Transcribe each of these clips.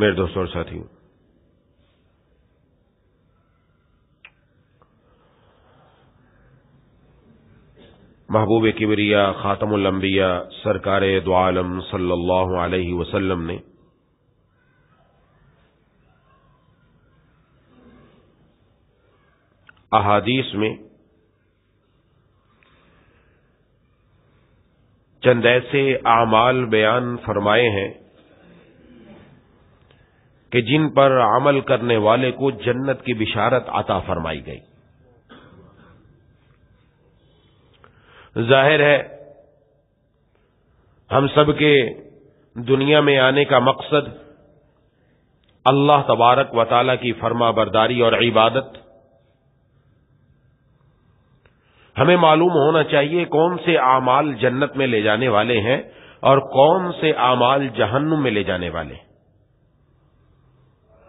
میرے دوستوں اور ساتھیوں، محبوب کبریا خاتم الانبیاء سرکار دو عالم صلی اللہ علیہ وسلم نے احادیث میں چند ایسے اعمال بیان فرمائے ہیں کہ جن پر عمل کرنے والے کو جنت کی بشارت عطا فرمائی گئی۔ ظاہر ہے ہم سب کے دنیا میں آنے کا مقصد اللہ تبارک و تعالی کی فرما برداری اور عبادت۔ ہمیں معلوم ہونا چاہیے کون سے اعمال جنت میں لے جانے والے ہیں اور کون سے اعمال جہنم میں لے جانے والے ہیں،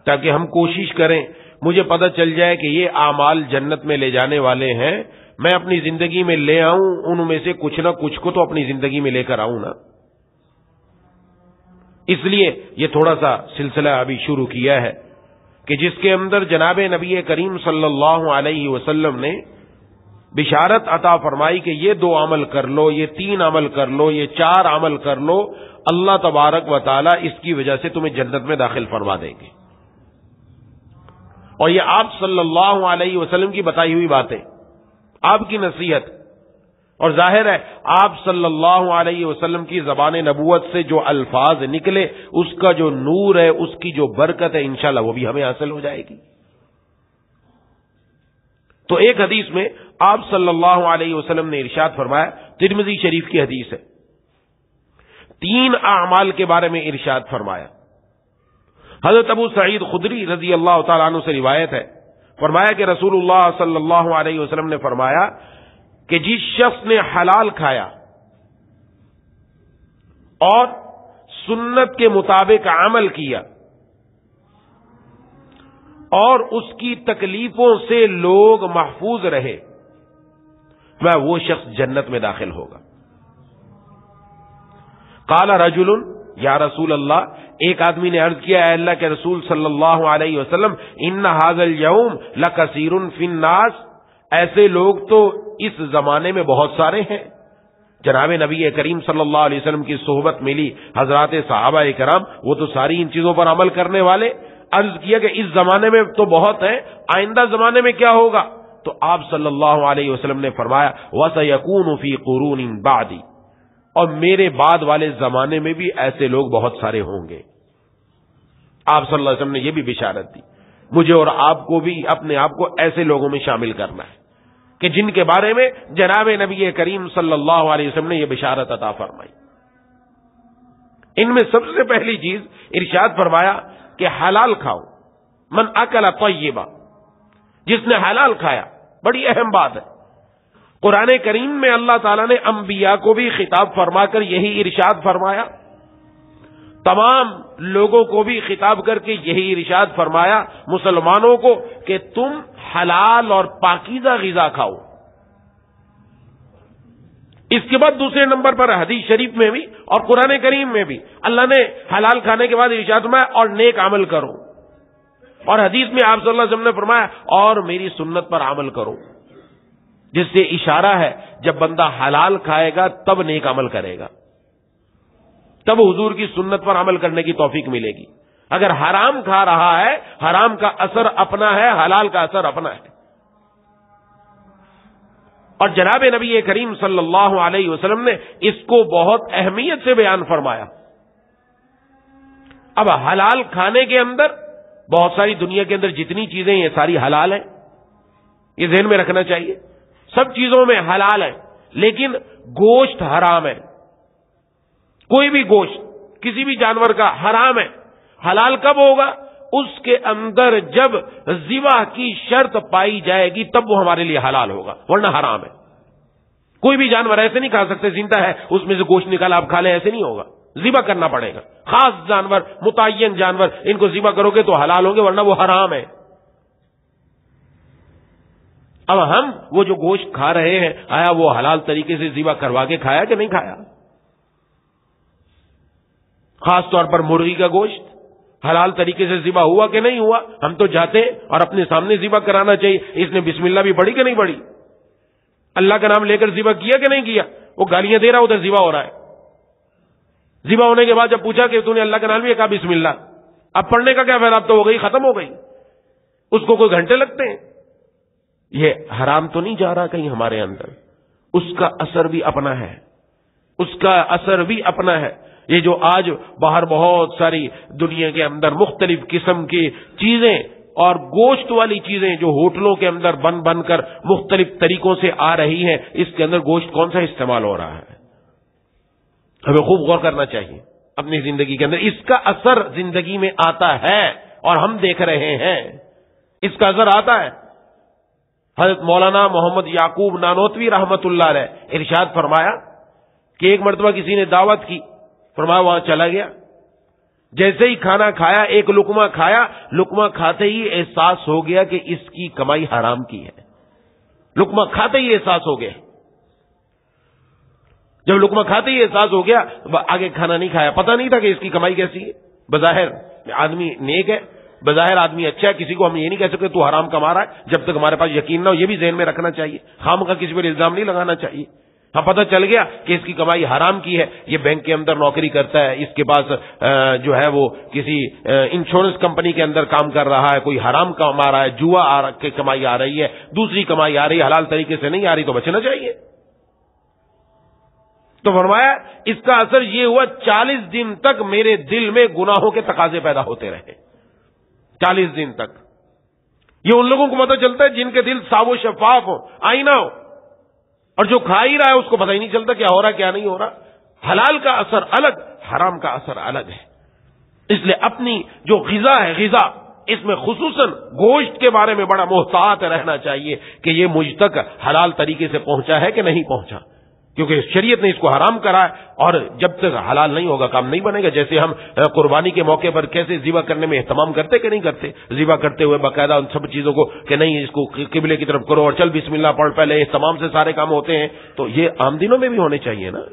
تاکہ ہم کوشش کریں، مجھے پتہ چل جائے کہ یہ اعمال جنت میں لے جانے والے ہیں، میں اپنی زندگی میں لے آؤں، ان میں سے کچھ نہ کچھ کو تو اپنی زندگی میں لے کر آؤں نا۔ اس لیے یہ تھوڑا سا سلسلہ ابھی شروع کیا ہے کہ جس کے اندر جناب نبی کریم صلی اللہ علیہ وسلم نے بشارت عطا فرمائی کہ یہ 2 عمل کر لو، یہ 3 عمل کر لو، یہ 4 عمل کر لو، اللہ تبارک و تعالی اس کی وجہ سے تمہیں جنت میں داخل فرما دیں گے۔ اور یہ آپ صلی اللہ علیہ وسلم کی بتائی ہوئی باتیں، آپ کی نصیحت، اور ظاہر ہے آپ صلی اللہ علیہ وسلم کی زبان نبوت سے جو الفاظ نکلے اس کا جو نور ہے، اس کی جو برکت ہے، انشاءاللہ وہ بھی ہمیں حاصل ہو جائے گی۔ تو ایک حدیث میں آپ صلی اللہ علیہ وسلم نے ارشاد فرمایا، ترمذی شریف کی حدیث ہے، 3 اعمال کے بارے میں ارشاد فرمایا۔ حضرت ابو سعید خدری رضی اللہ تعالیٰ عنہ سے روایت ہے، فرمایا کہ رسول اللہ صلی اللہ علیہ وسلم نے فرمایا کہ جس شخص نے حلال کھایا اور سنت کے مطابق عمل کیا اور اس کی تکلیفوں سے لوگ محفوظ رہے، وہ شخص جنت میں داخل ہوگا۔ قال رجل یا رسول اللہ، ایک آدمی نے عرض کیا، اے اللہ کے رسول صلی اللہ علیہ وسلم، ان ھذا اليوم لکثیر فی الناس، ایسے لوگ تو اس زمانے میں بہت سارے ہیں۔ جناب نبی کریم صلی اللہ علیہ وسلم کی صحبت ملی، حضرات صحابہ کرام وہ تو ساری ان چیزوں پر عمل کرنے والے۔ عرض کیا کہ اس زمانے میں تو بہت ہیں، آئندہ زمانے میں کیا ہوگا؟ تو آپ صلی اللہ علیہ وسلم نے فرمایا، وَسَيَكُونُ فِي قُرُونٍ بَعْدِ، اور میرے بعد والے زمانے میں بھی ایسے لوگ بہت سارے ہوں گے۔ آپ صلی اللہ علیہ وسلم نے یہ بھی بشارت دی، مجھے اور آپ کو بھی اپنے آپ کو ایسے لوگوں میں شامل کرنا ہے کہ جن کے بارے میں جناب نبی کریم صلی اللہ علیہ وسلم نے یہ بشارت عطا فرمائی۔ ان میں سب سے پہلی چیز ارشاد فرمایا کہ حلال کھاؤ، من اکل طیبا، جس نے حلال کھایا، بڑی اہم بات ہے۔ قرآن کریم میں اللہ تعالیٰ نے انبیاء کو بھی خطاب فرما کر یہی ارشاد فرمایا، تمام لوگوں کو بھی خطاب کر کے یہی ارشاد فرمایا، مسلمانوں کو، کہ تم حلال اور پاکیزہ غذا کھاؤ۔ اس کے بعد دوسرے نمبر پر حدیث شریف میں بھی اور قرآن کریم میں بھی اللہ نے حلال کھانے کے بعد ارشاد فرمایا اور نیک عمل کرو، اور حدیث میں آپ صلی اللہ علیہ وسلم نے فرمایا اور میری سنت پر عمل کرو، جس سے اشارہ ہے جب بندہ حلال کھائے گا تب نیک عمل کرے گا، تب حضور کی سنت پر عمل کرنے کی توفیق ملے گی۔ اگر حرام کھا رہا ہے، حرام کا اثر اپنا ہے، حلال کا اثر اپنا ہے۔ اور جناب نبی کریم صلی اللہ علیہ وسلم نے اس کو بہت اہمیت سے بیان فرمایا۔ اب حلال کھانے کے اندر بہت ساری، دنیا کے اندر جتنی چیزیں یہ ساری حلال ہیں، یہ ذہن میں رکھنا چاہیے، سب چیزوں میں حلال ہے، لیکن گوشت حرام ہے۔ کوئی بھی گوشت کسی بھی جانور کا حرام ہے۔ حلال کب ہوگا؟ اس کے اندر جب ذبح کی شرط پائی جائے گی تب وہ ہمارے لیے حلال ہوگا، ورنہ حرام ہے۔ کوئی بھی جانور ایسے نہیں کھا سکتے، زندہ ہے اس میں سے گوشت نکالا آپ کھا لیں، ایسے نہیں ہوگا، ذبح کرنا پڑے گا۔ خاص جانور، متعین جانور، ان کو ذبح کرو گے تو حلال ہوں گے، ورنہ وہ حرام ہے۔ اب ہم وہ جو گوشت کھا رہے ہیں، آیا وہ حلال طریقے سے ذبح کروا کے کھایا کہ نہیں کھایا؟ خاص طور پر مرغی کا گوشت، حلال طریقے سے ذبح ہوا کہ نہیں ہوا؟ ہم تو جاتے ہیں اور اپنے سامنے ذبح کرانا چاہیے. اس نے بسم اللہ بھی پڑھی کہ نہیں پڑھی؟ اللہ کا نام لے کر ذبح کیا کہ نہیں کیا؟ وہ گالیاں دے رہا ادھر ذبح ہو رہا ہے. ذبح ہونے کے بعد جب پوچھا کہ تو نے اللہ کا نام لیا، کہا بسم اللہ. اب پڑھنے کا کیا فائدہ؟ اب تو ہو گئی، ختم ہو گئی. اس کو کوئی گھنٹے لگتے ہیں. یہ حرام تو نہیں جا رہا کہیں ہمارے اندر، اس کا اثر بھی اپنا ہے، اس کا اثر بھی اپنا ہے. یہ جو آج باہر بہت ساری دنیا کے اندر مختلف قسم کی چیزیں اور گوشت والی چیزیں جو ہوٹلوں کے اندر بن بن کر مختلف طریقوں سے آ رہی ہیں، اس کے اندر گوشت کون سا استعمال ہو رہا ہے؟ ہمیں خوب غور کرنا چاہیے اپنی زندگی کے اندر. اس کا اثر زندگی میں آتا ہے اور ہم دیکھ رہے ہیں، اس کا اثر آتا ہے. حضرت مولانا محمد یعقوب نانوتوی رحمت اللہ علیہ ارشاد فرمایا کہ ایک مرتبہ کسی نے دعوت کی، فرمایا وہاں چلا گیا، جیسے ہی کھانا کھایا، ایک لقمہ کھایا، لقمہ کھاتے ہی احساس ہو گیا کہ اس کی کمائی حرام کی ہے. لقمہ کھاتے ہی احساس ہو گیا. جب لقمہ کھاتے ہی احساس ہو گیا، آگے کھانا نہیں کھایا. پتہ نہیں تھا کہ اس کی کمائی کیسی ہے. بظاہر آدمی نیک ہے، بظاہر آدمی اچھا ہے، کسی کو ہم یہ نہیں کہہ سکتے تو حرام کما رہا ہے جب تک ہمارے پاس یقین نہ ہو. یہ بھی ذہن میں رکھنا چاہیے، خام کا کسی پر الزام نہیں لگانا چاہیے. ہاں پتہ چل گیا کہ اس کی کمائی حرام کی ہے، یہ بینک کے اندر نوکری کرتا ہے، اس کے پاس جو ہے وہ کسی انشورنس کمپنی کے اندر کام کر رہا ہے، کوئی حرام کما رہا ہے، جوا کی کمائی آ رہی ہے، دوسری کمائی آ رہی ہے، حلال طریقے سے نہیں آ رہی، تو بچنا چاہیے. تو فرمایا اس کا اثر یہ ہوا 40 دن تک میرے دل میں گناہوں کے تقاضے پیدا ہوتے رہے. 40 دن تک. یہ ان لوگوں کو پتہ چلتا ہے جن کے دل صاف و شفاف ہو، آئینہ ہو، اور جو کھا ہی رہا ہے اس کو پتہ ہی نہیں چلتا کیا ہو رہا کیا نہیں ہو رہا. حلال کا اثر الگ، حرام کا اثر الگ ہے. اس لیے اپنی جو غذا ہے، غذا اس میں خصوصاً گوشت کے بارے میں بڑا محتاط رہنا چاہیے کہ یہ مجھ تک حلال طریقے سے پہنچا ہے کہ نہیں پہنچا، کیونکہ شریعت نے اس کو حرام کرا ہے اور جب تک حلال نہیں ہوگا کام نہیں بنے گا. جیسے ہم قربانی کے موقع پر کیسے ذبح کرنے میں اہتمام کرتے کہ نہیں کرتے، ذبح کرتے ہوئے باقاعدہ ان سب چیزوں کو کہ نہیں اس کو قبلے کی طرف کرو اور چل بسم اللہ پڑھ، پہلے اہتمام سے سارے کام ہوتے ہیں. تو یہ عام دنوں میں بھی ہونے چاہیے نا.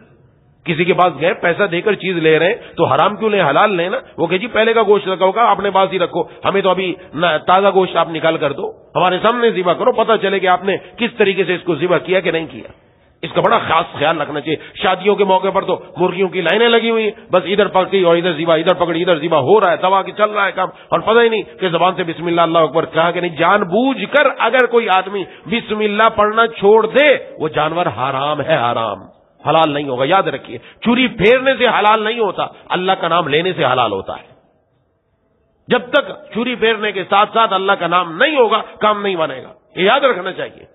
کسی کے پاس گئے پیسہ دے کر چیز لے رہے ہیں تو حرام کیوں لیں، حلال لیں نا. وہ کہ جی پہلے کا گوشت رکھا ہوگا اپنے پاس ہی رکھو، ہمیں تو ابھی تازہ گوشت آپ نکال کر دو، ہمارے سامنے ذبح کرو، پتہ چلے کہ آپ نے کس طریقے سے اس کو ذبح کیا کہ نہیں کیا. اس کا بڑا خاص خیال رکھنا چاہیے. شادیوں کے موقع پر تو مرغیوں کی لائنیں لگی ہوئی ہیں، بس ادھر پکڑی اور ادھر ذبح، ادھر پکڑی ادھر ذبح ہو رہا ہے، دوا کی چل رہا ہے کام، اور پتہ ہی نہیں کہ زبان سے بسم اللہ اللہ اکبر کہا کہ نہیں. جان بوجھ کر اگر کوئی آدمی بسم اللہ پڑھنا چھوڑ دے وہ جانور حرام ہے، حرام، حلال نہیں ہوگا. یاد رکھیے چھری پھیرنے سے حلال نہیں ہوتا، اللہ کا نام لینے سے حلال ہوتا ہے. جب تک چھری پھیرنے کے ساتھ ساتھ اللہ کا نام نہیں ہوگا کام نہیں بنے گا، یہ یاد رکھنا چاہیے.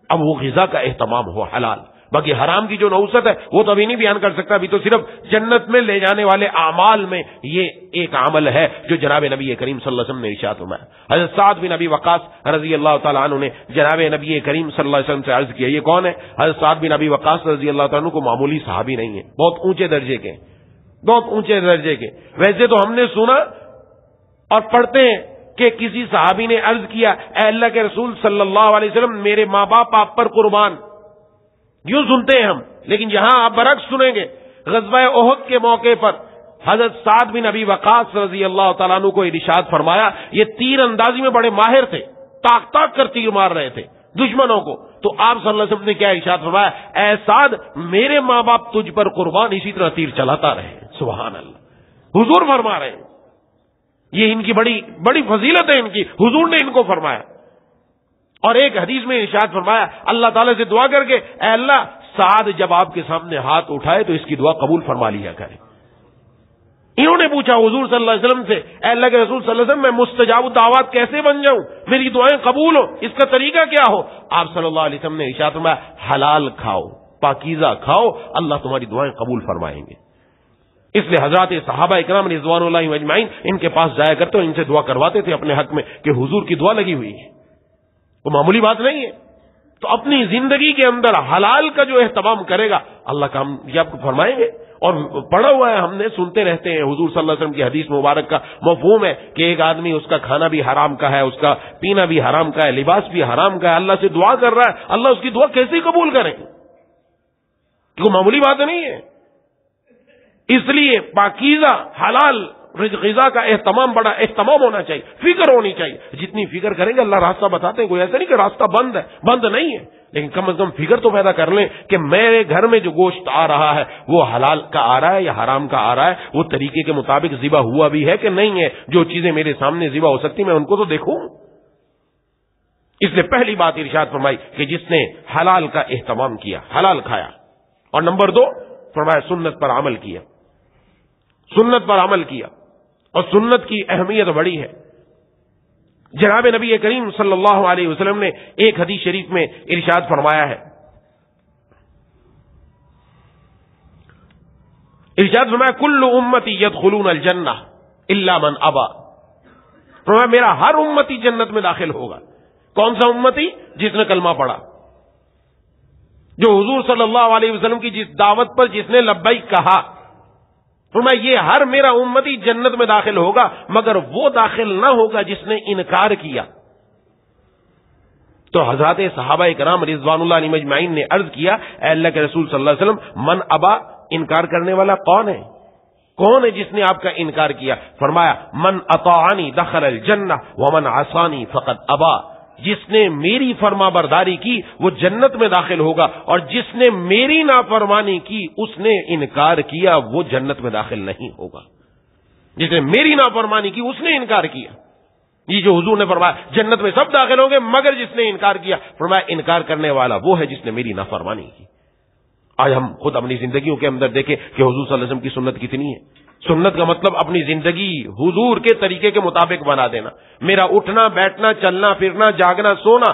اب وہ غذا کا اہتمام ہو حلال. باقی حرام کی جو نوست ہے وہ تو ابھی نہیں بیان کر سکتا، ابھی تو صرف جنت میں لے جانے والے اعمال میں یہ ایک عمل ہے جو جناب نبی کریم صلی اللہ علیہ وسلم نے ارشاد فرمایا. حضرت سعد بن ابی وقاص رضی اللہ تعالیٰ عنہ نے جناب نبی کریم صلی اللہ علیہ وسلم سے عرض کیا. یہ کون ہے؟ حضرت سعد بن ابی وقاص رضی اللہ تعالیٰ عنہ کو معمولی صحابی نہیں ہے، بہت اونچے درجے کے، بہت اونچے درجے کے. ویسے تو ہم نے سنا اور پڑھتے ہیں کہ کسی صحابی نے عرض کیا اے اللہ کے رسول صلی اللہ علیہ وسلم میرے ماں باپ آپ پر قربان. یوں سنتے ہیں ہم، لیکن یہاں آپ برعکس سنیں گے. غزوہ احد کے موقع پر حضرت سعد بن ابی وقاص رضی اللہ تعالیٰ عنہ کو ارشاد فرمایا، یہ تیر اندازی میں بڑے ماہر تھے، تاک تاک کر تیر مار رہے تھے دشمنوں کو. تو آپ صلی اللہ علیہ وسلم نے کیا ارشاد فرمایا؟ اے سعد میرے ماں باپ تجھ پر قربان، اسی طرح تیر چلاتا رہے. سبحان اللہ. حضور فرما رہے ہیں، یہ ان کی بڑی فضیلت ہے ان کی، حضور نے ان کو فرمایا. اور ایک حدیث میں ارشاد فرمایا اللہ تعالیٰ سے دعا کر کے اے اللہ سعد جب آپ کے سامنے ہاتھ اٹھائے تو اس کی دعا قبول فرما لیا کرے. انہوں نے پوچھا حضور صلی اللہ علیہ وسلم سے اے اللہ کے رسول صلی اللہ علیہ وسلم میں مستجاب الدعوات کیسے بن جاؤں، میری دعائیں قبول ہو، اس کا طریقہ کیا ہو؟ آپ صلی اللہ علیہ وسلم نے ارشاد فرمایا حلال کھاؤ، پاکیزہ کھاؤ، اللہ تمہاری دعائیں قبول فرمائیں گے. اس لیے حضرات صحابہ اکرام رضوان اللہ اجمعین ان کے پاس جایا کرتے اور ان سے دعا کرواتے تھے اپنے حق میں کہ حضور کی دعا لگی ہوئی ہے، وہ معمولی بات نہیں ہے. تو اپنی زندگی کے اندر حلال کا جو اہتمام کرے گا اللہ کامیاب فرمائیں گے. اور پڑھا ہوا ہے ہم نے، سنتے رہتے ہیں حضور صلی اللہ علیہ وسلم کی حدیث مبارک کا مفہوم ہے کہ ایک آدمی اس کا کھانا بھی حرام کا ہے، اس کا پینا بھی حرام کا ہے، لباس بھی حرام کا ہے، اللہ سے دعا کر رہا ہے، اللہ اس کی دعا کیسے قبول کرے؟ کیونکہ معمولی بات نہیں ہے. اس لیے پاکیزہ حلال غذا کا اہتمام بڑا اہتمام ہونا چاہیے، فکر ہونی چاہیے. جتنی فکر کریں گے اللہ راستہ بتاتے ہیں. کوئی ایسا نہیں کہ راستہ بند ہے، بند نہیں ہے، لیکن کم از کم فکر تو پیدا کر لیں کہ میرے گھر میں جو گوشت آ رہا ہے وہ حلال کا آ رہا ہے یا حرام کا آ رہا ہے، وہ طریقے کے مطابق ذبح ہوا بھی ہے کہ نہیں ہے. جو چیزیں میرے سامنے ذبح ہو سکتی میں ان کو تو دیکھوں. اس لیے پہلی بات ارشاد فرمائی کہ جس نے حلال کا اہتمام کیا، حلال کھایا. اور نمبر 2 فرمایا سنت پر عمل کیا، سنت پر عمل کیا. اور سنت کی اہمیت بڑی ہے. جناب نبی کریم صلی اللہ علیہ وسلم نے ایک حدیث شریف میں ارشاد فرمایا ہے، ارشاد فرمایا کل امتی یدخلون الجنہ الا من ابا. فرمایا میرا ہر امتی جنت میں داخل ہوگا. کون سا امتی؟ جس نے کلمہ پڑھا، جو حضور صلی اللہ علیہ وسلم کی جس دعوت پر جس نے لبیک کہا. فرمایا یہ ہر میرا امتی جنت میں داخل ہوگا، مگر وہ داخل نہ ہوگا جس نے انکار کیا. تو حضرات صحابہ کرام رضوان اللہ علیہم اجمعین نے عرض کیا، اے اللہ کے رسول صلی اللہ علیہ وسلم، من ابا، انکار کرنے والا کون ہے؟ کون ہے جس نے آپ کا انکار کیا؟ فرمایا من اطاعنی دخل الجنہ ومن عصانی فقد ابا. جس نے میری فرما برداری کی وہ جنت میں داخل ہوگا، اور جس نے میری نافرمانی کی اس نے انکار کیا وہ جنت میں داخل نہیں ہوگا. جس نے میری نافرمانی کی اس نے انکار کیا. یہ جو حضور نے فرمایا جنت میں سب داخل ہوں گے مگر جس نے انکار کیا، فرمایا انکار کرنے والا وہ ہے جس نے میری نافرمانی کی. آج ہم خود اپنی زندگیوں کے اندر دیکھیں کہ حضور صلی اللہ علیہ وسلم کی سنت کتنی ہے. سنت کا مطلب اپنی زندگی حضور کے طریقے کے مطابق بنا دینا. میرا اٹھنا بیٹھنا چلنا پھرنا جاگنا سونا،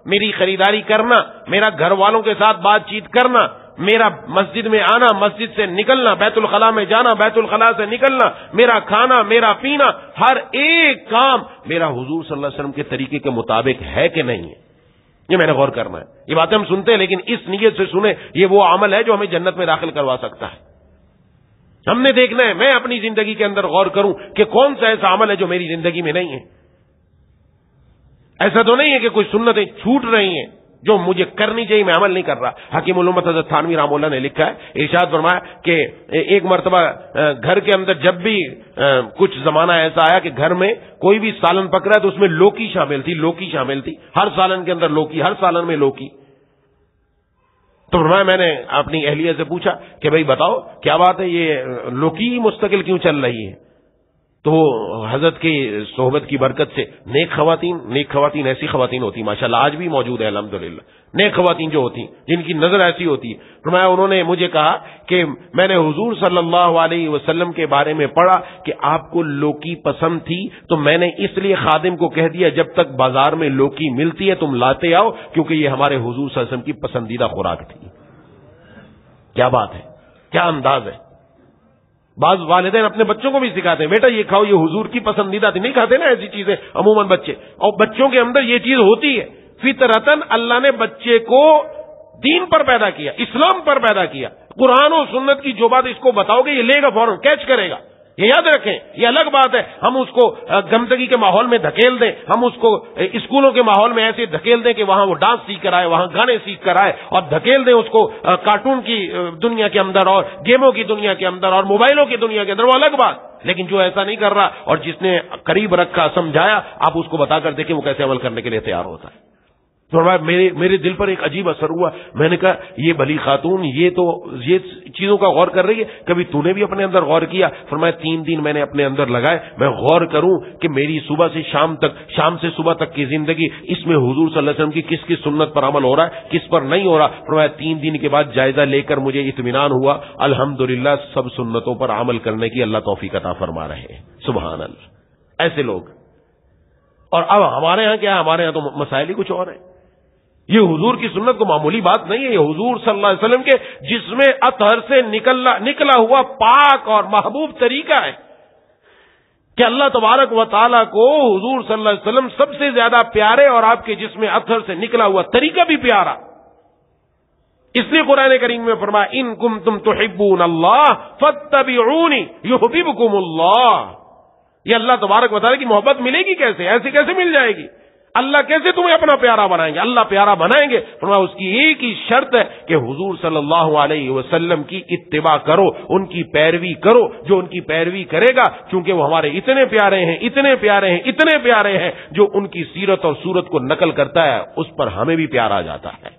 میری خریداری کرنا، میرا گھر والوں کے ساتھ بات چیت کرنا، میرا مسجد میں آنا، مسجد سے نکلنا، بیت الخلاء میں جانا، بیت الخلاء سے نکلنا، میرا کھانا، میرا پینا، ہر ایک کام میرا حضور صلی اللہ علیہ وسلم کے طریقے کے مطابق ہے کہ نہیں ہے. یہ میں نے غور کرنا ہے. یہ باتیں ہم سنتے ہیں لیکن اس نیت سے سنیں یہ وہ عمل ہے جو ہمیں جنت میں داخل کروا سکتا ہے. ہم نے دیکھنا ہے، میں اپنی زندگی کے اندر غور کروں کہ کون سا ایسا عمل ہے جو میری زندگی میں نہیں ہے. ایسا تو نہیں ہے کہ کوئی سنتیں چھوٹ رہی ہیں جو مجھے کرنی چاہیے میں عمل نہیں کر رہا. حکیم الامت حضرت تھانوی رحمہ اللہ نے لکھا ہے، ارشاد فرمایا کہ ایک مرتبہ گھر کے اندر جب بھی کچھ زمانہ ایسا آیا کہ گھر میں کوئی بھی سالن پک رہا ہے تو اس میں لوکی شامل تھی، لوکی شامل تھی، ہر سالن کے اندر لوکی، ہر سالن میں لوکی. تو فرمایا میں نے اپنی اہلیہ سے پوچھا کہ بھئی بتاؤ کیا بات ہے، یہ لوکی مستقل کیوں چل رہی ہے؟ تو حضرت کی صحبت کی برکت سے نیک خواتین ایسی خواتین ہوتی ماشاءاللہ آج بھی موجود ہے الحمدللہ. نیک خواتین جو ہوتی جن کی نظر ایسی ہوتی ہے. فرمایا انہوں نے مجھے کہا کہ میں نے حضور صلی اللہ علیہ وسلم کے بارے میں پڑھا کہ آپ کو لوکی پسند تھی تو میں نے اس لیے خادم کو کہہ دیا جب تک بازار میں لوکی ملتی ہے تم لاتے آؤ، کیونکہ یہ ہمارے حضور صلی اللہ علیہ وسلم کی پسندیدہ خوراک تھی. کیا بات ہے، کیا انداز ہے. بعض والدین اپنے بچوں کو بھی سکھاتے ہیں بیٹا یہ کھاؤ، یہ حضور کی پسندیدہ تھی. نہیں کھاتے نا ایسی چیزیں عموماً بچے، اور بچوں کے اندر یہ چیز ہوتی ہے. فطرتاً اللہ نے بچے کو دین پر پیدا کیا، اسلام پر پیدا کیا. قرآن و سنت کی جو بات اس کو بتاؤ گے یہ لے گا، فوراً کیچ کرے گا. یہ یاد رکھیں، یہ الگ بات ہے ہم اس کو گندگی کے ماحول میں دھکیل دیں، ہم اس کو اسکولوں کے ماحول میں ایسے دھکیل دیں کہ وہاں وہ ڈانس سیکھ کر آئے، وہاں گانے سیکھ کر آئے، اور دھکیل دیں اس کو کارٹون کی دنیا کے اندر اور گیموں کی دنیا کے اندر اور موبائلوں کی دنیا کے اندر، وہ الگ بات. لیکن جو ایسا نہیں کر رہا اور جس نے قریب رکھا سمجھایا، آپ اس کو بتا کر دیکھیں وہ کیسے عمل کرنے کے لیے تیار ہوتا ہے. میرے دل پر ایک عجیب اثر ہوا. میں نے کہا یہ بھلی خاتون یہ چیزوں کا غور کر رہی ہے، کبھی تو نے بھی اپنے اندر غور کیا؟ فرمایا 3 دن میں نے اپنے اندر لگائے میں غور کروں کہ میری صبح سے شام تک، شام سے صبح تک کی زندگی، اس میں حضور صلی اللہ علیہ وسلم کی کس کس سنت پر عمل ہو رہا ہے، کس پر نہیں ہو رہا. فرمایا 3 دن کے بعد جائزہ لے کر مجھے اطمینان ہوا الحمدللہ سب سنتوں پر عمل کرنے کی اللہ توفیق عطا فرما رہے ہیں. سبحان اللہ. ایسے لوگ. اور اب ہمارے ہاں کیا ہے، ہمارے ہاں تو مسائل ہی کچھ اور ہیں. یہ حضور کی سنت کو معمولی بات نہیں ہے. یہ حضور صلی اللہ علیہ وسلم کے جسم اطہر سے نکلا ہوا پاک اور محبوب طریقہ ہے کہ اللہ تبارک و تعالیٰ کو حضور صلی اللہ علیہ وسلم سب سے زیادہ پیارے اور آپ کے جسم اطہر سے نکلا ہوا طریقہ بھی پیارا. اس لیے قرآن کریم میں فرمایا ان کنتم تحبون اللہ فاتبعونی یحببکم اللہ. یہ اللہ تبارک و تعالیٰ کی محبت ملے گی کیسے، ایسے کیسے مل جائے گی؟ اللہ کیسے تمہیں اپنا پیارا بنائیں گے؟ اللہ پیارا بنائیں گے فرمایا اس کی ایک ہی شرط ہے کہ حضور صلی اللہ علیہ وسلم کی اتباع کرو، ان کی پیروی کرو. جو ان کی پیروی کرے گا، چونکہ وہ ہمارے اتنے پیارے ہیں، اتنے پیارے ہیں، اتنے پیارے ہیں، جو ان کی سیرت اور صورت کو نقل کرتا ہے اس پر ہمیں بھی پیار آ جاتا ہے.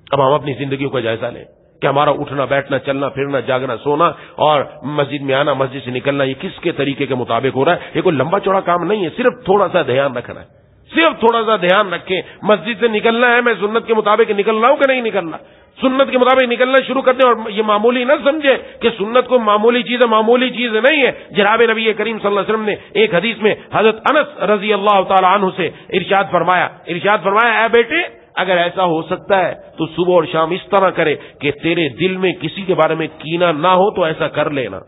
اب ہم اپنی زندگیوں کا جائزہ لیں کہ ہمارا اٹھنا بیٹھنا، چلنا پھرنا، جاگنا سونا اور مسجد میں آنا، مسجد سے نکلنا، یہ کس کے طریقے کے مطابق ہو رہا ہے؟ یہ کوئی لمبا چوڑا کام نہیں ہے، صرف تھوڑا سا دھیان رکھنا ہے. صرف تھوڑا سا دھیان رکھیں. مسجد سے نکلنا ہے، میں سنت کے مطابق نکل رہا ہوں کہ نہیں نکل رہا؟ سنت کے مطابق نکلنا شروع کر دیں. اور یہ معمولی نہ سمجھے کہ سنت کو معمولی چیز ہے، معمولی چیز نہیں ہے. جناب نبی کریم صلی اللہ علیہ وسلم نے ایک حدیث میں حضرت انس رضی اللہ تعالی عنہ سے ارشاد فرمایا اے بیٹے، اگر ایسا ہو سکتا ہے تو صبح اور شام اس طرح کرے کہ تیرے دل میں کسی کے بارے میں کینہ نہ ہو تو ایسا کر لینا.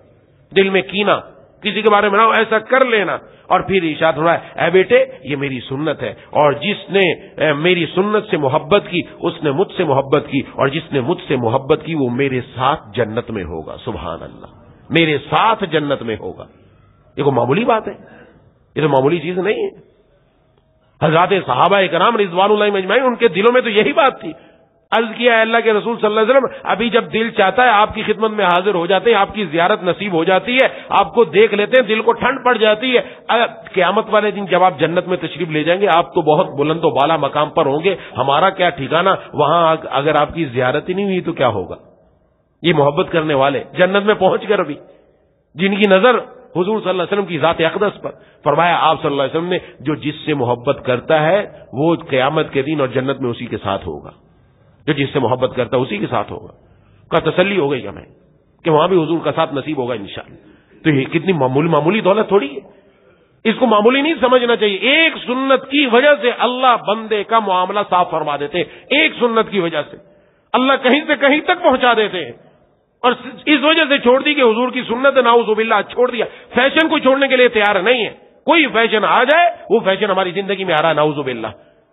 دل میں کینہ کسی کے بارے میں نہ ہو، ایسا کر لینا. اور پھر ارشاد ہو رہا ہے اے بیٹے یہ میری سنت ہے، اور جس نے میری سنت سے محبت کی اس نے مجھ سے محبت کی، اور جس نے مجھ سے محبت کی وہ میرے ساتھ جنت میں ہوگا. سبحان اللہ، میرے ساتھ جنت میں ہوگا. یہ کوئی معمولی بات ہے، یہ تو معمولی چیز نہیں ہے. حضرات صحابہ کرام رضوان اللہ اجمعین ان کے دلوں میں تو یہی بات تھی. عرض کیا ہے اللہ کے رسول صلی اللہ علیہ وسلم ابھی جب دل چاہتا ہے آپ کی خدمت میں حاضر ہو جاتے ہیں، آپ کی زیارت نصیب ہو جاتی ہے، آپ کو دیکھ لیتے ہیں، دل کو ٹھنڈ پڑ جاتی ہے. قیامت والے دن جب آپ جنت میں تشریف لے جائیں گے آپ تو بہت بلند و بالا مقام پر ہوں گے، ہمارا کیا ٹھکانہ وہاں اگر آپ کی زیارت ہی نہیں ہوئی تو کیا ہوگا؟ یہ محبت کرنے والے جنت میں پہنچ کر بھی جن کی نظر حضور صلی اللہ علیہ وسلم کی ذات اقدس پر، فرمایا آپ صلی اللہ علیہ وسلم نے جو جس سے محبت کرتا ہے وہ قیامت کے دن اور جنت میں اسی کے ساتھ ہوگا. جو جس سے محبت کرتا ہے اسی کے ساتھ ہوگا. کا تسلی ہو گئی ہمیں کہ وہاں بھی حضور کا ساتھ نصیب ہوگا انشاءاللہ. تو یہ کتنی معمولی دولت تھوڑی ہے، اس کو معمولی نہیں سمجھنا چاہیے. ایک سنت کی وجہ سے اللہ بندے کا معاملہ صاف فرما دیتے. ایک سنت کی وجہ سے اللہ کہیں سے کہیں تک پہنچا دیتے ہیں. اور اس وجہ سے چھوڑ دی کہ حضور کی سنت نعوذ باللہ چھوڑ دیا. فیشن کو چھوڑنے کے لیے تیار نہیں ہے. کوئی فیشن آ جائے، وہ فیشن ہماری زندگی میں آ رہا ہے نعوذ باللہ.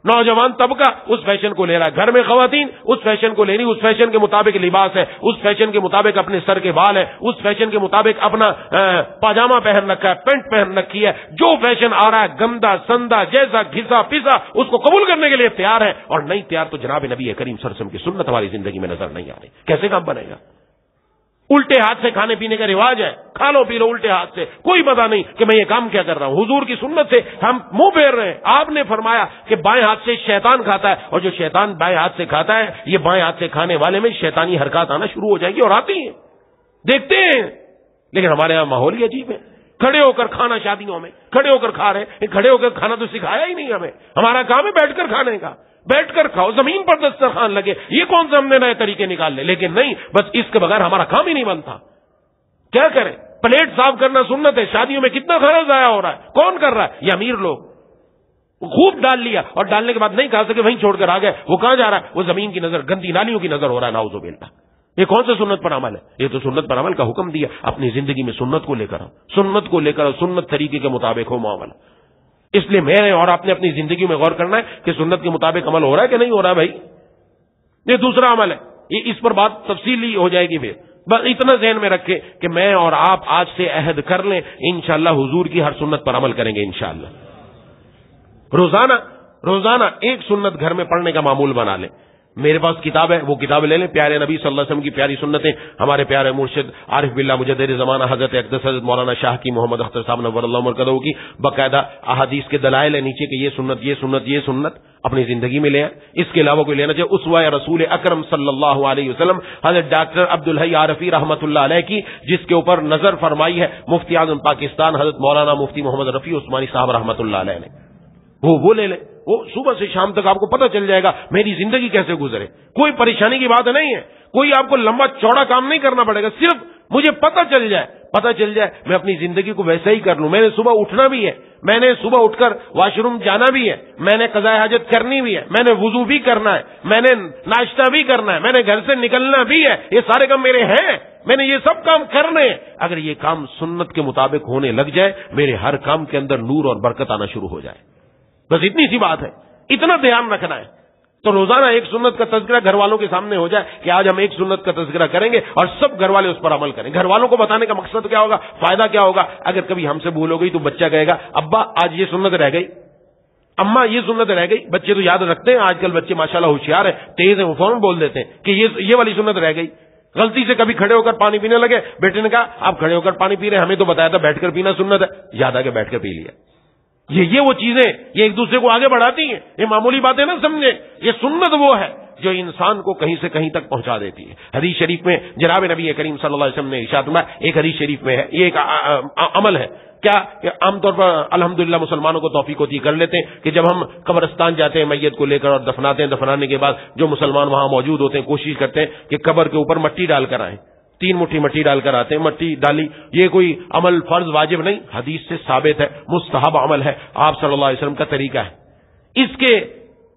نوجوان طبقہ اس فیشن کو لے رہا ہے، گھر میں خواتین اس فیشن کو لے رہی، اس فیشن کے مطابق لباس ہے، اس فیشن کے مطابق اپنے سر کے بال ہے، اس فیشن کے مطابق اپنا پاجامہ پہن رکھا ہے، پینٹ پہن رکھی ہے. جو فیشن آ رہا ہے گندا سندا جیسا گھسا پسا اس کو قبول کرنے کے لیے تیار ہے. اور نہیں تیار تو جناب نبی کریم صلی اللہ علیہ وسلم کی سنت ہماری زندگی میں نظر نہیں آ رہی. کیسے کام بنے گا؟ الٹے ہاتھ سے کھانے پینے کا رواج ہے، کھا لو پی لو الٹے ہاتھ سے، کوئی پتا نہیں کہ میں یہ کام کیا کر رہا ہوں. حضور کی سنت سے ہم منہ پھیر رہے ہیں. آپ نے فرمایا کہ بائیں ہاتھ سے شیطان کھاتا ہے، اور جو شیطان بائیں ہاتھ سے کھاتا ہے یہ بائیں ہاتھ سے کھانے والے میں شیطانی حرکات آنا شروع ہو جائیں گی، اور آتی ہیں، دیکھتے ہیں. لیکن ہمارے یہاں ماحول ہی عجیب ہے. کھڑے ہو کر کھانا، شادیوں میں کھڑے ہو کر کھا رہے ہیں. کھڑے ہو کر کھانا تو سکھایا ہی نہیں ہمیں. ہمارا کام ہے بیٹھ کر کھانے کا. بیٹھ کر کھاؤ، زمین پر دسترخوان لگے. یہ کون سے ہم نے نئے طریقے نکال لے؟ لیکن نہیں، بس اس کے بغیر ہمارا کام ہی نہیں بنتا. کیا کریں؟ پلیٹ صاف کرنا سنت ہے. شادیوں میں کتنا کھانا ضائع ہو رہا ہے، کون کر رہا ہے؟ یہ امیر لوگ. خوب ڈال لیا اور ڈالنے کے بعد نہیں کھا سکے، وہیں چھوڑ کر آ گئے. وہ کہاں جا رہا ہے؟ وہ زمین کی نظر، گندی نالیوں کی نظر ہو رہا ہے نعوذ باللہ. یہ کون سے سنت پر عمل ہے؟ یہ تو سنت پر عمل کا حکم دیا. اپنی زندگی میں سنت کو لے کر آؤ، سنت کو لے کر آؤ، سنت طریقے کے مطابق ہو معاملہ. اس لیے میں اور آپ نے اپنی زندگی میں غور کرنا ہے کہ سنت کے مطابق عمل ہو رہا ہے کہ نہیں ہو رہا ہے بھائی. یہ دوسرا عمل ہے، یہ اس پر بات تفصیلی ہو جائے گی. پھر بس اتنا ذہن میں رکھے کہ میں اور آپ آج سے عہد کر لیں انشاءاللہ حضور کی ہر سنت پر عمل کریں گے انشاءاللہ. روزانہ ایک سنت گھر میں پڑھنے کا معمول بنا لیں. میرے پاس کتاب ہے، وہ کتاب لے لیں. پیارے نبی صلی اللہ علیہ وسلم کی پیاری سنتیں، ہمارے پیارے مرشد عارف باللہ مجدد زمانہ حضرت اقدس حضرت مولانا شاہ کی محمد اختر صاحب نور اللہ مرکزہ کی باقاعدہ احادیث کے دلائل ہے نیچے کہ یہ سنت یہ سنت یہ سنت اپنی زندگی میں لے آئیں. اس کے علاوہ کوئی لینا چاہے اسوہ رسول اکرم صلی اللہ علیہ وسلم حضرت ڈاکٹر عبدالحی عارفی رحمۃ اللہ علیہ کی، جس کے اوپر نظر فرمائی ہے مفتی اعظم پاکستان حضرت مولانا مفتی محمد رفیع عثمانی صاحب رحمۃ اللہ علیہ نے. وہ لے لیں. وہ صبح سے شام تک آپ کو پتہ چل جائے گا میری زندگی کیسے گزرے. کوئی پریشانی کی بات نہیں ہے، کوئی آپ کو لمبا چوڑا کام نہیں کرنا پڑے گا. صرف مجھے پتہ چل جائے میں اپنی زندگی کو ویسا ہی کر لوں. میں نے صبح اٹھنا بھی ہے، میں نے صبح اٹھ کر واش روم جانا بھی ہے، میں نے قضاء حاجت کرنی بھی ہے، میں نے وضو بھی کرنا ہے، میں نے ناشتہ بھی کرنا ہے، میں نے گھر سے نکلنا بھی ہے. یہ سارے کام میرے ہیں، میں نے یہ سب کام کرنے. اگر یہ کام سنت کے مطابق ہونے لگ جائے میرے ہر کام کے اندر نور اور برکت آنا شروع ہو جائے. بس اتنی سی بات ہے، اتنا دھیان رکھنا ہے. تو روزانہ ایک سنت کا تذکرہ گھر والوں کے سامنے ہو جائے کہ آج ہم ایک سنت کا تذکرہ کریں گے اور سب گھر والے اس پر عمل کریں. گھر والوں کو بتانے کا مقصد کیا ہوگا، فائدہ کیا ہوگا؟ اگر کبھی ہم سے بھول ہو گئی تو بچہ کہے گا ابا آج یہ سنت رہ گئی، اماں یہ سنت رہ گئی، بچے تو یاد رکھتے ہیں، آج کل بچے ماشاءاللہ ہوشیار ہیں، تیز ہیں، وہ فوراً بول دیتے ہیں کہ یہ والی سنت رہ گئی. غلطی سے کبھی کھڑے ہو کر پانی پینے لگے، بیٹے نے کہا آپ کھڑے ہو کر پانی پی رہے، ہمیں تو بتایا تھا بیٹھ کر پینا سنت ہے، یاد آ کے بیٹھ کر پی لیا. یہ وہ چیزیں یہ ایک دوسرے کو آگے بڑھاتی ہیں. یہ معمولی باتیں نہ سمجھیں، یہ سنت وہ ہے جو انسان کو کہیں سے کہیں تک پہنچا دیتی ہے. حدیث شریف میں جناب نبی کریم صلی اللہ علیہ وسلم نے ارشاد فرمایا، ایک حدیث شریف میں ہے، یہ ایک عمل ہے کیا کہ عام طور پر الحمدللہ مسلمانوں کو توفیق ہوتی کر لیتے ہیں کہ جب ہم قبرستان جاتے ہیں میت کو لے کر اور دفناتے ہیں، دفنانے کے بعد جو مسلمان وہاں موجود ہوتے ہیں کوشش کرتے ہیں کہ قبر کے اوپر مٹی ڈال کر آئیں. 3 مٹھی مٹی ڈال کر آتے ہیں، مٹی ڈالی. یہ کوئی عمل فرض واجب نہیں، حدیث سے ثابت ہے، مستحب عمل ہے، آپ صلی اللہ علیہ وسلم کا طریقہ ہے. اس کے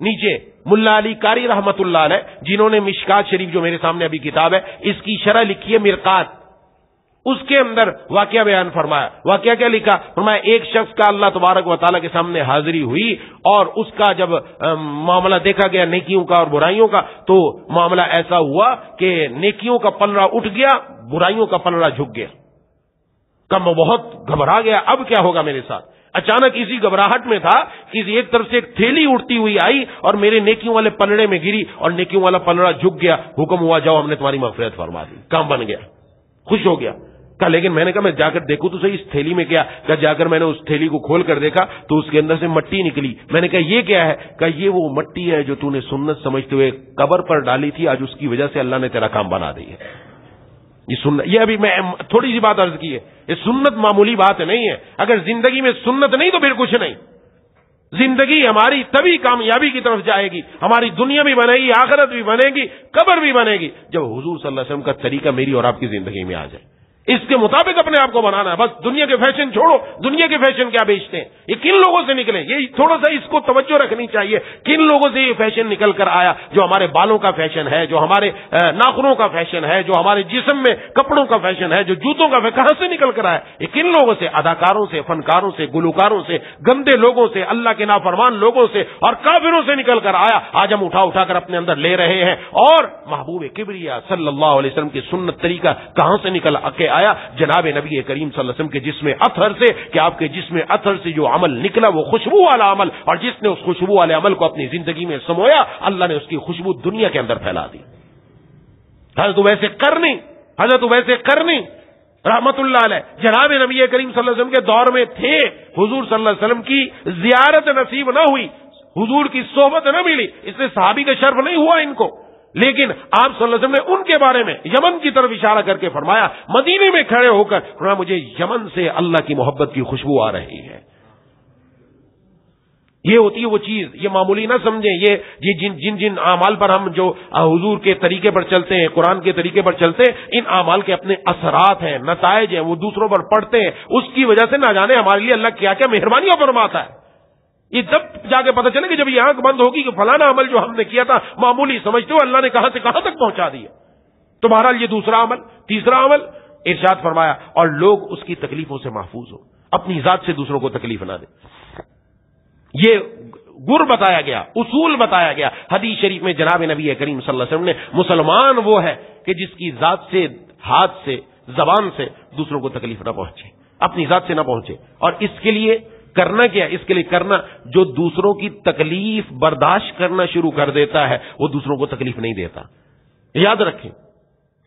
نیچے ملا علی قاری رحمت اللہ علیہ، جنہوں نے مشکات شریف جو میرے سامنے ابھی کتاب ہے اس کی شرح لکھی ہے مرقات، اس کے اندر واقعہ بیان فرمایا. واقعہ کیا لکھا؟ فرمایا ایک شخص کا اللہ تبارک و تعالیٰ کے سامنے حاضری ہوئی اور اس کا جب معاملہ دیکھا گیا نیکیوں کا اور برائیوں کا، تو معاملہ ایسا ہوا کہ نیکیوں کا پلڑا اٹھ گیا، برائیوں کا پلڑا جھک گیا. وہ بہت گھبرا گیا، اب کیا ہوگا میرے ساتھ. اچانک اسی گھبراہٹ میں تھا کہ ایک طرف سے ایک تھیلی اڑتی ہوئی آئی اور میرے نیکیوں والے پلڑے میں گری اور نیکیوں والا پلڑا جھک گیا. حکم ہوا جاؤ ہم نے تمہاری مغفرت فرما دی. کام بن گیا، خوش ہو گیا. کہا لیکن میں نے کہا میں جا کر دیکھوں تو صحیح اس تھیلی میں کیا. کہا جا کر میں نے اس تھیلی کو کھول کر دیکھا تو اس کے اندر سے مٹی نکلی. میں نے کہا یہ کیا ہے؟ کہا یہ وہ مٹی ہے جو تو نے سنت سمجھتے ہوئے قبر پر ڈالی تھی، آج اس کی وجہ سے اللہ نے تیرا کام بنا دی ہے. یہ سنت، یہ ابھی میں تھوڑی سی بات عرض کی ہے، یہ سنت معمولی بات نہیں ہے. اگر زندگی میں سنت نہیں تو پھر کچھ نہیں. زندگی ہماری تبھی کامیابی کی طرف جائے گی، ہماری دنیا بھی بنے گی، آخرت بھی بنے گی، قبر بھی بنے گی، جب حضور صلی اللہ علیہ وسلم کا طریقہ میری اور آپ کی زندگی میں آ جائے. اس کے مطابق اپنے آپ کو بنانا ہے. بس دنیا کے فیشن چھوڑو. دنیا کے فیشن کیا بیچتے ہیں، یہ کن لوگوں سے نکلے، یہ تھوڑا سا اس کو توجہ رکھنی چاہیے. کن لوگوں سے یہ فیشن نکل کر آیا؟ جو ہمارے بالوں کا فیشن ہے، جو ہمارے ناخنوں کا فیشن ہے، جو ہمارے جسم میں کپڑوں کا فیشن ہے، جو جوتوں کا فیشن، کہاں سے نکل کر آیا؟ یہ کن لوگوں سے؟ اداکاروں سے، فنکاروں سے، گلوکاروں سے، گندے لوگوں سے، اللہ کے نافرمان لوگوں سے اور کافروں سے نکل کر آیا. آج ہم اٹھا کر اپنے اندر لے رہے ہیں. اور محبوب کبریا صلی اللہ علیہ وسلم کی سنت طریقہ کہاں سے نکل کے آیا؟ جناب نبی کریم صلی اللہ علیہ وسلم کے جسم اطہر سے، کہ آپ کے جسم اطہر سے جو عمل نکلا وہ خوشبو والا عمل، اور جس نے اس خوشبو والے عمل کو اپنی زندگی میں سمویا، اللہ نے اس کی خوشبو دنیا کے اندر پھیلا دی. حضرت ویسے کرنی رحمت اللہ علیہ جناب نبی کریم صلی اللہ علیہ وسلم کے دور میں تھے. حضور صلی اللہ علیہ وسلم کی زیارت نصیب نہ ہوئی، حضور کی صحبت نہ ملی، اس سے صحابی کا شرف نہیں ہوا ان کو. لیکن آپ صلی اللہ علیہ وسلم نے ان کے بارے میں یمن کی طرف اشارہ کر کے فرمایا، مدینے میں کھڑے ہو کر فرمایا مجھے یمن سے اللہ کی محبت کی خوشبو آ رہی ہے. یہ ہوتی ہے وہ چیز، یہ معمولی نہ سمجھیں. یہ جن اعمال پر ہم جو حضور کے طریقے پر چلتے ہیں، قرآن کے طریقے پر چلتے ہیں، ان اعمال کے اپنے اثرات ہیں، نتائج ہیں، وہ دوسروں پر پڑتے ہیں. اس کی وجہ سے نہ جانے ہمارے لیے اللہ کیا کیا مہربانیاں فرماتا ہے. یہ جب جا کے پتہ چلے کہ جب یہ آنکھ بند ہوگی کہ فلانا عمل جو ہم نے کیا تھا معمولی سمجھتے ہو، اللہ نے کہاں سے کہاں تک پہنچا دیا. تو بہرحال یہ دوسرا عمل. تیسرا عمل ارشاد فرمایا اور لوگ اس کی تکلیفوں سے محفوظ ہو، اپنی ذات سے دوسروں کو تکلیف نہ دے. یہ گر بتایا گیا، اصول بتایا گیا. حدیث شریف میں جناب نبی کریم صلی اللہ علیہ وسلم نے مسلمان وہ ہے کہ جس کی ذات سے، ہاتھ سے، زبان سے دوسروں کو تکلیف نہ پہنچے، اپنی ذات سے نہ پہنچے. اور اس کے لیے کرنا کیا؟ اس کے لیے کرنا جو دوسروں کی تکلیف برداشت کرنا شروع کر دیتا ہے وہ دوسروں کو تکلیف نہیں دیتا. یاد رکھیں،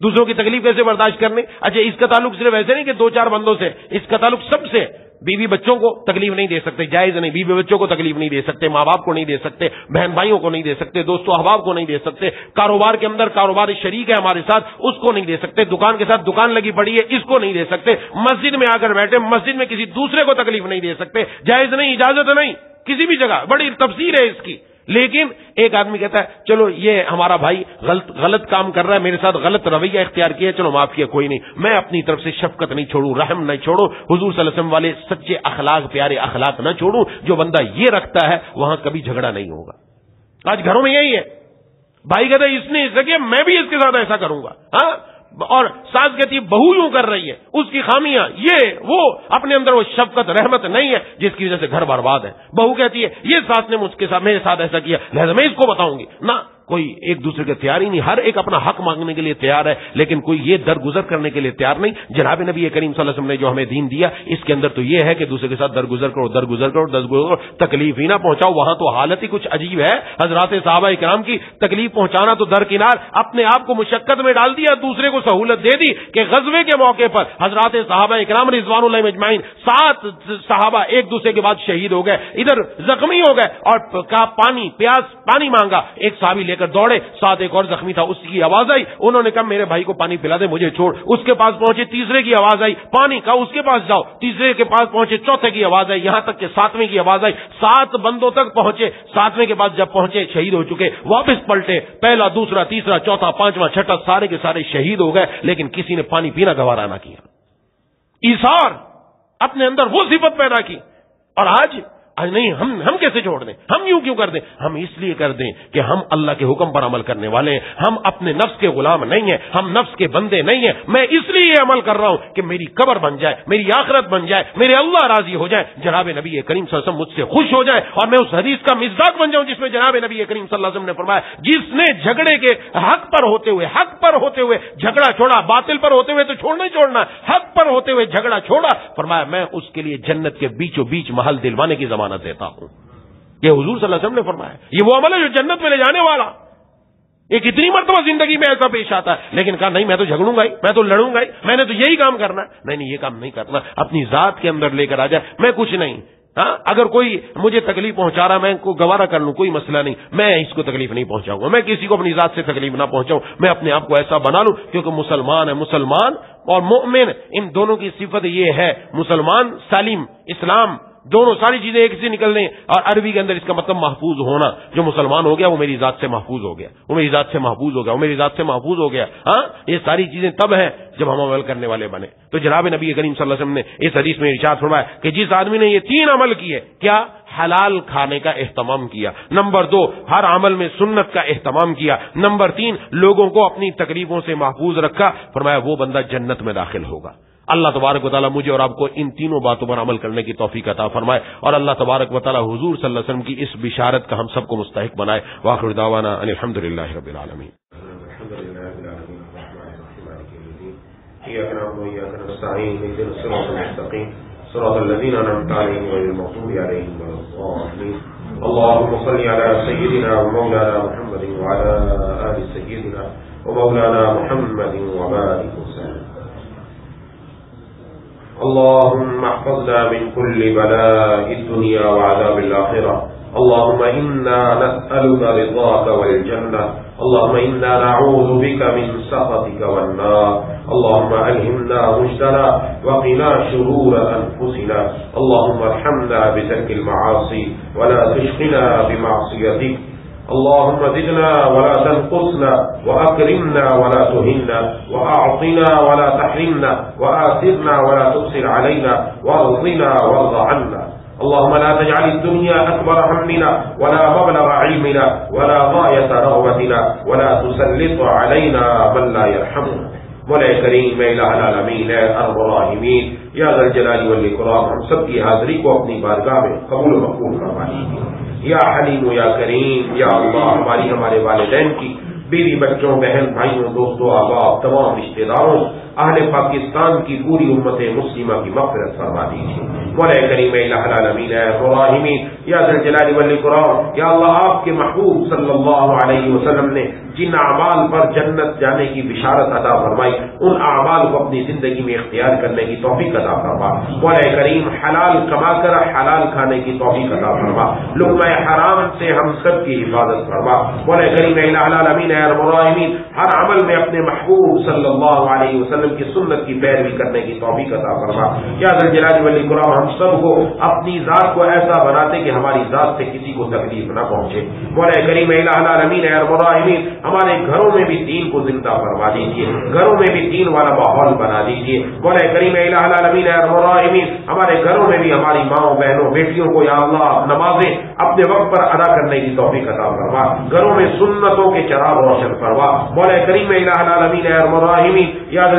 دوسروں کی تکلیف کیسے برداشت کرنے؟ اچھا اس کا تعلق صرف ایسے نہیں کہ 2-4 بندوں سے، اس کا تعلق سب سے. بیوی بچوں کو تکلیف نہیں دے سکتے، جائز نہیں. بیوی بچوں کو تکلیف نہیں دے سکتے، ماں باپ کو نہیں دے سکتے، بہن بھائیوں کو نہیں دے سکتے، دوست و احباب کو نہیں دے سکتے. کاروبار کے اندر کاروبار شریک ہے ہمارے ساتھ، اس کو نہیں دے سکتے. دکان کے ساتھ دکان لگی پڑی ہے، اس کو نہیں دے سکتے. مسجد میں آ کر بیٹھے، مسجد میں کسی دوسرے کو تکلیف نہیں دے سکتے. جائز نہیں، اجازت نہیں کسی بھی جگہ. بڑی تفسیر ہے اس کی. لیکن ایک آدمی کہتا ہے چلو یہ ہمارا بھائی غلط کام کر رہا ہے، میرے ساتھ غلط رویہ اختیار کیا، چلو معاف کیا، کوئی نہیں، میں اپنی طرف سے شفقت نہیں چھوڑوں، رحم نہیں چھوڑوں، حضور صلی اللہ علیہ وسلم والے سچے اخلاق، پیارے اخلاق نہ چھوڑوں. جو بندہ یہ رکھتا ہے وہاں کبھی جھگڑا نہیں ہوگا. آج گھروں میں یہی ہے، بھائی کہتا ہے اس نے ایسا کیا، میں بھی اس کے ساتھ ایسا کروں گا. ہاں، اور ساس کہتی ہے بہو یوں کر رہی ہے، اس کی خامیاں یہ وہ، اپنے اندر وہ شفقت رحمت نہیں ہے جس کی وجہ سے گھر برباد ہے. بہو کہتی ہے یہ ساس نے مجھ کے ساتھ میرے ساتھ ایسا کیا لہذا میں اس کو بتاؤں گی. نہ، کوئی ایک دوسرے کے تیار ہی نہیں، ہر ایک اپنا حق مانگنے کے لیے تیار ہے، لیکن کوئی یہ درگزر کرنے کے لیے تیار نہیں۔ جناب نبی کریم صلی اللہ علیہ وسلم نے جو ہمیں دین دیا اس کے اندر تو یہ ہے کہ دوسرے کے ساتھ درگزر کرو، تکلیف ہی نہ پہنچاؤ۔ وہاں تو حالت ہی کچھ عجیب ہے، حضرات صحابہ کرام کی تکلیف پہنچانا تو درکنار، اپنے آپ کو مشقت میں ڈال دیا، دوسرے کو سہولت دے دی کہ غزوے کے موقع پر حضرات صحابہ کرام رضوان اللہ اجمعین 7 صحابہ ایک دوسرے کے بعد شہید ہو گئے، ادھر زخمی ہو گئے، اور کہا پانی مانگا، ایک صحابی لے کر دوڑے، ساتھ ایک اور زخمی تھا، اس کی آواز آئی، انہوں نے کہا میرے بھائی کو پانی پلا دے، مجھے چھوڑ، اس کے پاس پہنچے، تیسرے کی آواز آئی پانی کا، اس کے پاس جاؤ، تیسرے کے پاس پہنچے، چوتھے کی آواز آئی، یہاں تک کہ 7ویں کی آواز آئی، 7 بندوں تک پہنچے، 7ویں کے بعد جب پہنچے شہید ہو چکے، واپس پلٹے، پہلا دوسرا تیسرا چوتھا 5واں 6واں سارے کے سارے شہید ہو گئے، لیکن کسی نے پانی پینا گوارا نہ کیا، ایثار اپنے اندر وہ صفت پیدا کی۔ اور آج نہیں، ہم کیسے چھوڑ دیں، ہم یوں کیوں کر دیں؟ ہم اس لیے کر دیں کہ ہم اللہ کے حکم پر عمل کرنے والے ہیں، ہم اپنے نفس کے غلام نہیں ہیں، ہم نفس کے بندے نہیں ہیں۔ میں اس لیے یہ عمل کر رہا ہوں کہ میری قبر بن جائے، میری آخرت بن جائے، میرے اللہ راضی ہو جائے، جناب نبی کریم صلی اللہ علیہ وسلم مجھ سے خوش ہو جائے، اور میں اس حدیث کا مصداق بن جاؤں جس میں جناب نبی کریم صلی اللہ علیہ وسلم نے فرمایا جس نے جھگڑے کے حق پر ہوتے ہوئے جھگڑا چھوڑا، باطل پر ہوتے ہوئے تو چھوڑنا ہی چھوڑنا، حق پر ہوتے ہوئے جھگڑا چھوڑا، فرمایا میں اس کے لیے جنت کے بیچوں بیچ محل دلوانے کی ضمانت دیتا ہوں۔ یہ حضور صلی اللہ علیہ وسلم نے فرمایا، یہ وہ عمل ہے جو جنت میں لے جانے والا۔ ایک اتنی مرتبہ زندگی میں ایسا پیش آتا ہے، لیکن کہا نہیں میں تو جھگڑوں گا ہی، میں تو لڑوں گا ہی، میں نے تو یہی کام کرنا ہے۔ نہیں یہ کام نہیں کرنا، اپنی ذات کے اندر لے کر آ جائے، میں کچھ نہیں، ہاں اگر کوئی مجھے تکلیف پہنچا رہا میں کو گوارا کر لوں، کوئی مسئلہ نہیں، میں اس کو تکلیف نہیں پہنچاؤں گا، میں کسی کو اپنی ذات سے تکلیف نہ پہنچاؤں، میں اپنے آپ کو ایسا بنا لوں، کیونکہ مسلمان اور مومن ان دونوں کی صفت یہ ہے، مسلمان سالم، اسلام دونوں ساری چیزیں ایک سے نکل رہی ہیں، اور عربی کے اندر اس کا مطلب محفوظ ہونا، جو مسلمان ہو گیا وہ میری ذات سے محفوظ ہو گیا، وہ میری ذات سے محفوظ ہو گیا، وہ میری ذات سے محفوظ ہو گیا۔ ہاں یہ ساری چیزیں تب ہیں جب ہم عمل کرنے والے بنے۔ تو جناب نبی کریم صلی اللہ علیہ وسلم نے اس حدیث میں ارشاد فرمایا کہ جس آدمی نے یہ 3 عمل کیے، کیا؟ حلال کھانے کا اہتمام کیا، نمبر 2 ہر عمل میں سنت کا اہتمام کیا، نمبر 3 لوگوں کو اپنی تکلیفوں سے محفوظ رکھا، فرمایا وہ بندہ جنت میں داخل ہوگا۔ اللہ تبارک و تعالیٰ مجھے اور آپ کو ان تینوں باتوں پر عمل کرنے کی توفیق عطا فرمائے، اور اللہ تبارک و تعالیٰ حضور صلی اللہ علیہ وسلم کی اس بشارت کا ہم سب کو مستحق بنائے۔ وآخر دعوانا ان الحمدللہ رب العالمین۔ صراط الذين أنعمت عليهم غير المغضوب عليهم ولا الضالين اللهم صل على سيدنا ومولانا محمد وعلى آل سيدنا ومولانا محمد وبارك وسلم اللهم احفظنا من كل بلاء الدنيا وعذاب الآخرة اللهم إنا نسألك رضاك والجنة اللهم إنا نعوذ بك من سخطك والنار اللهم ألهمنا رشدنا وقنا شرور أنفسنا اللهم ارحمنا بترك المعاصي ولا تشقنا بمعصيتك اللهم زدنا ولا تنقصنا وأكرمنا ولا تهنا وأعطنا ولا تحرمنا وآثرنا ولا تؤثر علينا وارضنا وارض عنا اللهم لا تجعل الدنيا أكبر همنا ولا مبلغ علمنا ولا غاية رغبتنا ولا تسلط علينا من لا يرحمنا مولا کریم الہ العالمین ارحم الراحمین یا ذا الجلال والاکرام، ہم سب کی حاضری کو اپنی بارگاہ میں قبول و مقبول فرما لیجیے۔ یا حلیم یا کریم یا اللہ، ہمارے والدین کی، بیوی بچوں، بہن بھائیوں، دوستوں، احباب، تمام رشتہ داروں، اہل پاکستان کی پوری امت مسلمہ کی مغفرت فرما دیجیے۔ مولا کریم الہ العالمین ارحم الراحمین یا ذا الجلال والاکرام یا اللہ، آپ کے محبوب صلی اللہ علیہ وسلم نے جن اعمال پر جنت جانے کی بشارت عطا فرمائی، ان اعمال کو اپنی زندگی میں اختیار کرنے کی توفیق عطا فرما۔ مولا کریم حلال کما کر حلال کھانے کی توفیق عطا فرما، لقمہ حرام سے ہم سب کی حفاظت فرما۔ مولا کریم الہ العالمین ارحم الراحمین ہر عمل میں اپنے محبوب صلی اللہ علیہ وسلم کی سنت کی پیروی کرنے کی توفیق عطا فرما۔ یا ذا الجلال والاکرام ہم سب کو اپنی ذات کو ایسا بناتے کہ ہماری ذات سے کسی کو تکلیف نہ پہنچے۔ مولا کریم الہ العالمین ارحم الراحمین ہمارے گھروں میں بھی دین کو زندہ فرما دیجیے، گھروں میں بھی دین والا ماحول بنا دیجیے۔ مولا کریم الہ العالمین ارحم الراحمین ہمارے گھروں میں بھی ہماری ماؤں، بہنوں، بیٹیوں کو یا اللہ نمازیں اپنے وقت پر ادا کرنے کی توفیق عطا فرما، گھروں میں سنتوں کے چراغ روشن فرما۔ مولا کریم الہ العالمین ارحم الراحمین یا ذا